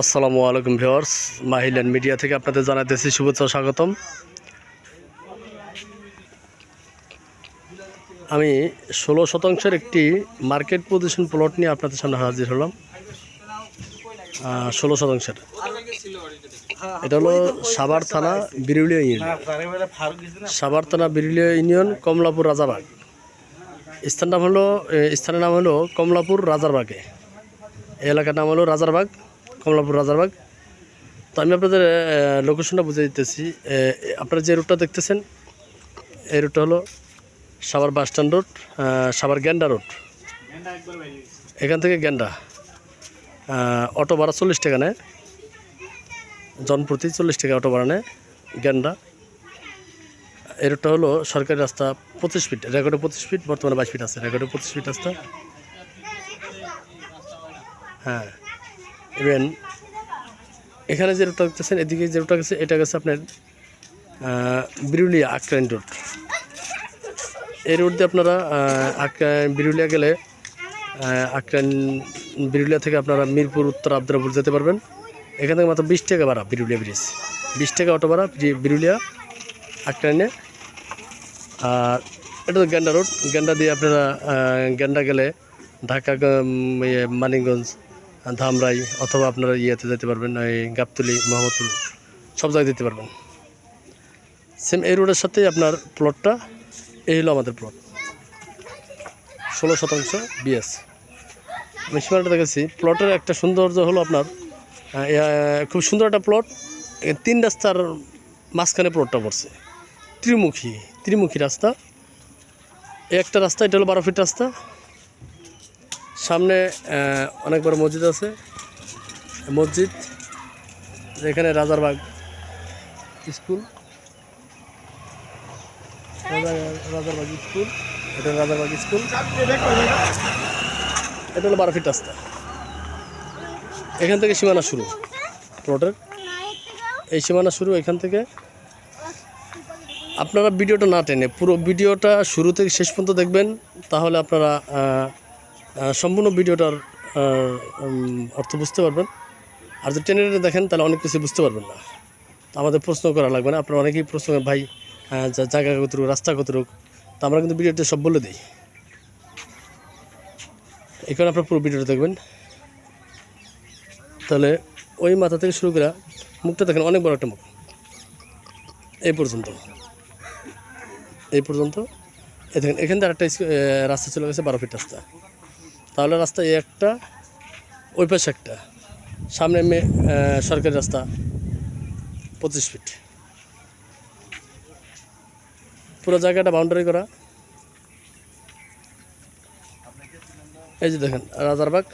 আসসালামু আলাইকুম viewers, মাহিল্যান্ড media থেকে আপনাদের জানাতেছি শুভেচ্ছা ও স্বাগতম। আমি 16 শতাংশের একটি মার্কেট পজিশন প্লট নিয়ে আপনাদের সামনে হাজির হলাম। 16 শতাংশের এটা হলো সাভার থানা বিরুলিয়া ইউনিয়ন, সাভার থানা বিরুলিয়া ইউনিয়ন, কমলাপুর রাজারবাগ। স্থানের নাম হলো কমলাপুর রাজারবাগে। এই এলাকার নাম হলো রাজারবাগ, কমলাপুর রাজারবাগ। তো আমি আপনাদের লোকেশনটা বুঝে দিতেছি। আপনারা যে রুটটা দেখতেছেন এই রুটটা হলো Savar bus stand road, Savar Genda road. এখান থেকে গেন্ডা অটো ভাড়া 40 টাকা নেয়, জনপ্রতি 40 টাকা অটো ভাড়া নেয় গেন্ডা। এই রুটটা হলো সরকারি রাস্তা, 25 ফিট, রেকর্ডে 25 ফিট, বর্তমানে 22 ফিট আছে, রেকর্ডে 25 ফিট রাস্তা। হ্যাঁ, ইভেন এখানে যে রুটটা দেখতেছেন, এদিকে যে রুটটা গেছে এটা গেছে আপনার বিরুলিয়া আক্রাইন রোড। এই রোড দিয়ে আপনারা বিরুলিয়া গেলে আক্রাইন বিরুলিয়া থেকে আপনারা মিরপুর, উত্তর আবদুল্লাপুর যেতে পারবেন। এখান থেকে মাত্র 20 টাকা ভাড়া, বিরুলিয়া ব্রিজ 20 টাকা অটো ভাড়া বিরুলিয়া আক্রাইনে। আর এটা তো গেন্ডা রোড, গেন্ডা দিয়ে আপনারা গেন্ডা গেলে ঢাকা, মানিকগঞ্জ, ধামরাই, অথবা আপনারা ইয়েতে যেতে পারবেন, এই গাবতলী, মোহাম্মদপুর, সব জায়গায় যেতে পারবেন। সেম এই রোডের সাথেই আপনার প্লটটা, এই হলো আমাদের প্লট 16 শতাংশ বিএস। আমি সীমানাটা দেখেছি। প্লটের একটা সৌন্দর্য হলো আপনার খুব সুন্দর একটা প্লট। 3 রাস্তার মাঝখানে প্লটটা পড়ছে, ত্রিমুখী রাস্তা। একটা রাস্তা, এটা হলো 12 ফিট রাস্তা। সামনে অনেক বড় মসজিদ আছে, মসজিদ। এখানে রাজারবাগ স্কুল, রাজারবাগ স্কুল, এটা রাজারবাগ স্কুল। এটা হলো 12 ফিট রাস্তা। এখান থেকে সীমানা শুরু, প্লটের এই সীমানা শুরু এখান থেকে। আপনারা ভিডিওটা না টেনে পুরো ভিডিওটা শুরু থেকে শেষ পর্যন্ত দেখবেন, তাহলে আপনারা সম্পূর্ণ ভিডিওটার অর্থ বুঝতে পারবেন। আর যদি টেনে টেনে দেখেন তাহলে অনেক কিছু বুঝতে পারবেন না। আমাদের প্রশ্ন করা লাগবে না। আপনারা অনেকেই প্রশ্ন করেন, ভাই জায়গা কতটুকু, রাস্তা কতটুকু, তা আমরা কিন্তু ভিডিওতে সব বলে দিই। এই কারণে আপনারা পুরো ভিডিওটা দেখবেন। তাহলে ওই মাথা থেকে শুরু করে মুখটা দেখেন, অনেক বড় একটা মুখ, এই পর্যন্ত এই দেখেন। এখান থেকে আরেকটা রাস্তা চলে গেছে, 12 ফিট রাস্তা। তাহলে রাস্তা এই একটা, ওই পাশে একটা, সামনে সরকারি রাস্তা 25 ফিট। পুরো জায়গাটা বাউন্ডারি করা। এই যে দেখেন রাজারবাগ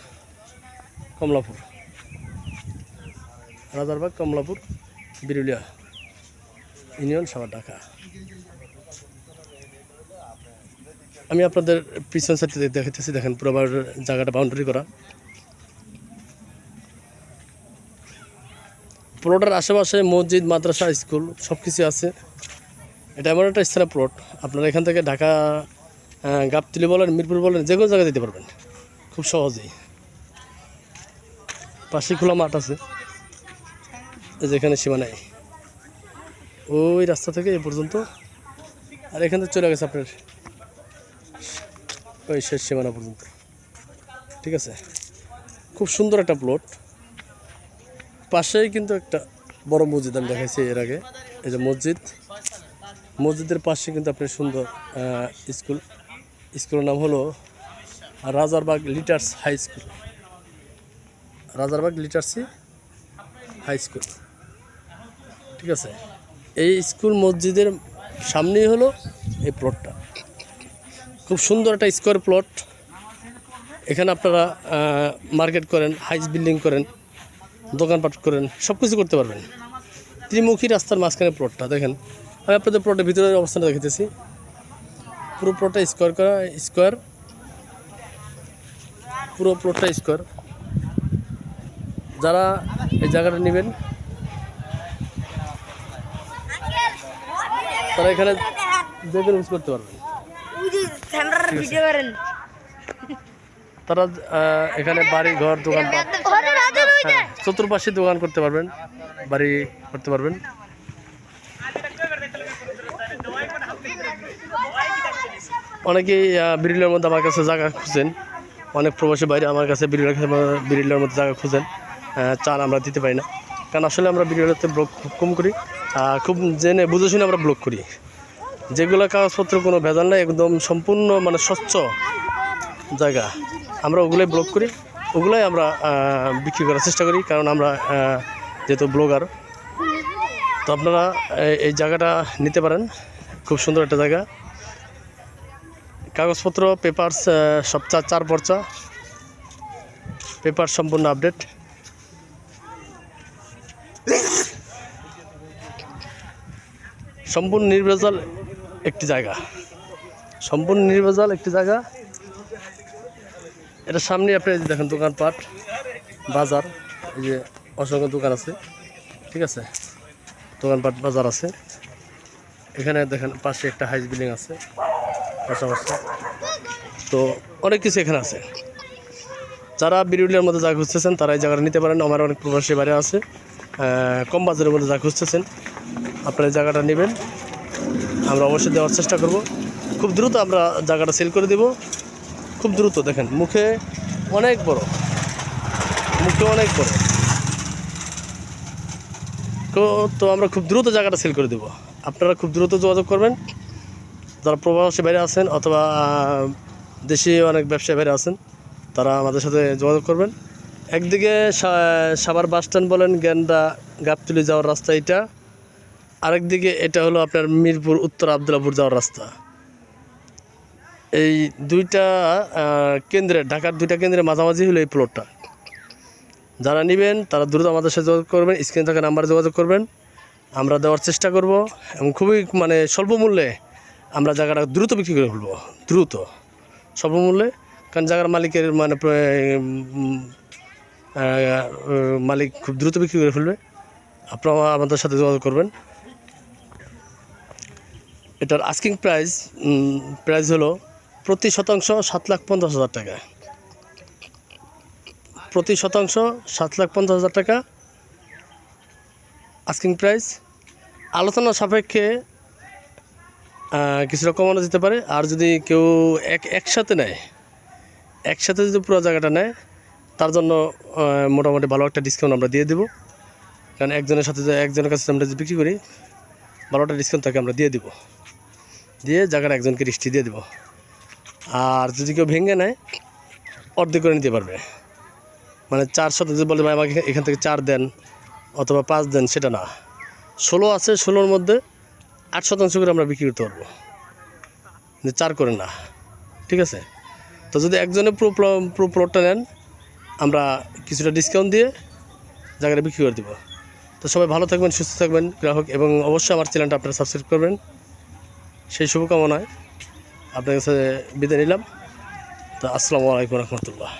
কমলাপুর বিরুলিয়া ইউনিয়ন, সাভার, ঢাকা। আমি আপনাদের পিছন সাইড থেকে দেখাতেছি। দেখেন পুরো জায়গাটা বাউন্ডারি করা। প্লটের আশেপাশে মসজিদ, মাদ্রাসা, স্কুল সব কিছু আছে। এটা এমন একটা স্থানীয় প্লট, আপনারা এখান থেকে ঢাকা, গাবতলী বলেন, মিরপুর বলেন, যে কোনো জায়গায় যেতে পারবেন খুব সহজেই। পাশে খোলা মাঠ আছে, যেখানে সীমানায় ওই রাস্তা থেকে এই পর্যন্ত। আর এখান থেকে চলে গেছে আপনার ওই শেষ সীমানা পর্যন্ত। ঠিক আছে, খুব সুন্দর একটা প্লট। পাশেই কিন্তু একটা বড় মসজিদ আমি দেখাইছি এর আগে। এই যে মসজিদের পাশে কিন্তু আপনার সুন্দর স্কুলের নাম হলো Rajarbagh liters high school, Rajarbagh literacy high school. ঠিক আছে, এই স্কুল মসজিদের সামনেই হলো এই প্লটটা। খুব সুন্দর একটা স্কোয়ার প্লট। এখানে আপনারা মার্কেট করেন, হাইস বিল্ডিং করেন, দোকানপাট করেন, সব কিছু করতে পারবেন। ত্রিমুখী রাস্তার মাঝখানে প্লটটা দেখেন। আমি আপনাদের প্লটের ভিতরের অবস্থাটা দেখাতেছি। পুরো প্লটটা স্কোয়ার, পুরো প্লটটা স্কোয়ার। যারা এই জায়গাটা নেবেন তারা এখানে যে কোনো ইউজ করতে পারবেন। তারা এখানে বাড়ি, ঘর, দোকানপাট চতুর্পাশে দোকান করতে পারবেন, বাড়ি করতে পারবেন। অনেকেই বিরুলিয়ার মধ্যে আমার কাছে জায়গা খুঁজেন, অনেক প্রবাসী বাইরে আমার কাছে বিরুলিয়ার মধ্যে জায়গা খুঁজেন, চান আমরা দিতে পারি না, কারণ আসলে আমরা বিরুলিয়াতে ব্লক খুব কম করি, খুব জেনে বুঝে শুনে আমরা ব্লক করি। যেগুলো কাগজপত্র কোনো ভেজাল নেই, একদম সম্পূর্ণ মানে স্বচ্ছ জায়গা, আমরা ওগুলোই ব্লক করি, ওগুলোই আমরা বিক্রি করার চেষ্টা করি, কারণ আমরা যেহেতু ব্লগার। তো আপনারা এই জায়গাটা নিতে পারেন, খুব সুন্দর একটা জায়গা। কাগজপত্র পেপারস সব 4 পর্চা, পেপার সম্পূর্ণ আপডেট। সম্পূর্ণ নির্ভেজাল একটি জায়গা, সম্পূর্ণ নির্ভেজাল একটি জায়গা। এটা সামনে আপনি দেখেন দোকানপাট, বাজার, এই যে অসংখ্য দোকান আছে, ঠিক আছে, দোকানপাট বাজার আছে। এখানে দেখেন পাশে একটা হাইস বিল্ডিং আছে পাশাপাশি, তো অনেক কিছু এখানে আছে। যারা বিরুলিয়ার মধ্যে যা খুঁজতেছেন তারা এই জায়গাটা নিতে পারেন। আমার অনেক প্রবাসী বাইরে আছে, কম বাজারের মধ্যে যা খুঁজতেছেন আপনারা এই জায়গাটা নেবেন, আমরা অবশ্যই দেওয়ার চেষ্টা করব। খুব দ্রুত আমরা জায়গাটা সেল করে দেব, খুব দ্রুত। দেখেন মুখে অনেক বড়, মুখে অনেক বড়, তো আমরা খুব দ্রুত জায়গাটা সেল করে দেব। আপনারা খুব দ্রুত যোগাযোগ করবেন, যারা প্রবাসী বাইরে আছেন অথবা দেশি অনেক ব্যবসায়ী বাইরে আছেন, তারা আমাদের সাথে যোগাযোগ করবেন। একদিকে সাভার বাস স্ট্যান্ড বলেন, গেন্দা গাবতলী যাওয়ার রাস্তা এটা, আরেকদিকে এটা হলো আপনার মিরপুর উত্তর আবদুল্লাপুর যাওয়ার রাস্তা। এই দুইটা কেন্দ্রে, ঢাকার দুইটা কেন্দ্রে মাঝামাঝি হলো এই প্লটটা। যারা নেবেন তারা দ্রুত আমাদের সাথে যোগাযোগ করবেন, স্ক্রিনে থাকা নাম্বারে যোগাযোগ করবেন, আমরা দেওয়ার চেষ্টা করব, এবং খুবই মানে স্বল্প মূল্যে আমরা জায়গাটা দ্রুত বিক্রি করে ফেলবো, দ্রুত স্বল্প মূল্যে। কারণ জায়গার মালিকের মানে মালিক খুব দ্রুত বিক্রি করে ফেলবে, আপনারা আমাদের সাথে যোগাযোগ করবেন। এটার আস্কিং প্রাইস হলো প্রতি শতাংশ 7,50,000 টাকা, প্রতি শতাংশ 7,50,000 টাকা আস্কিং প্রাইস। আলোচনা সাপেক্ষে কিছুটা কমানো যেতে পারে। আর যদি কেউ একসাথে নেয়, একসাথে যদি পুরো জায়গাটা নেয়, তার জন্য মোটামুটি ভালো একটা ডিসকাউন্ট আমরা দিয়ে দেবো। কারণ একজনের কাছে আমরা যদি বিক্রি করি, ভালো একটা ডিসকাউন্ট তাকে আমরা দিয়ে দেবো, দিয়ে জায়গাটা একজনকে রেজিস্ট্রি দিয়ে দেবো। আর যদি কেউ ভেঙে নেয়, অর্ধেক করে নিতে পারবে। মানে 4 শতাংশ বলে ভাই আমাকে এখান থেকে 4 দেন অথবা 5 দেন, সেটা না। 16 আছে, 16-র মধ্যে 8% করে আমরা বিক্রি করতে পারবো, 4 করে না, ঠিক আছে। তো যদি একজনে পুরো প্লটটা নেন, আমরা কিছুটা ডিসকাউন্ট দিয়ে জায়গাটা বিক্রি করে দেবো। তো সবাই ভালো থাকবেন, সুস্থ থাকবেন গ্রাহক, এবং অবশ্যই আমার চ্যানেলটা আপনারা সাবস্ক্রাইব করবেন, সেই শুভকামনায় আপনার কাছে বিদায় নিলাম। তো আসসালামু আলাইকুম রহমতুল্লাহ।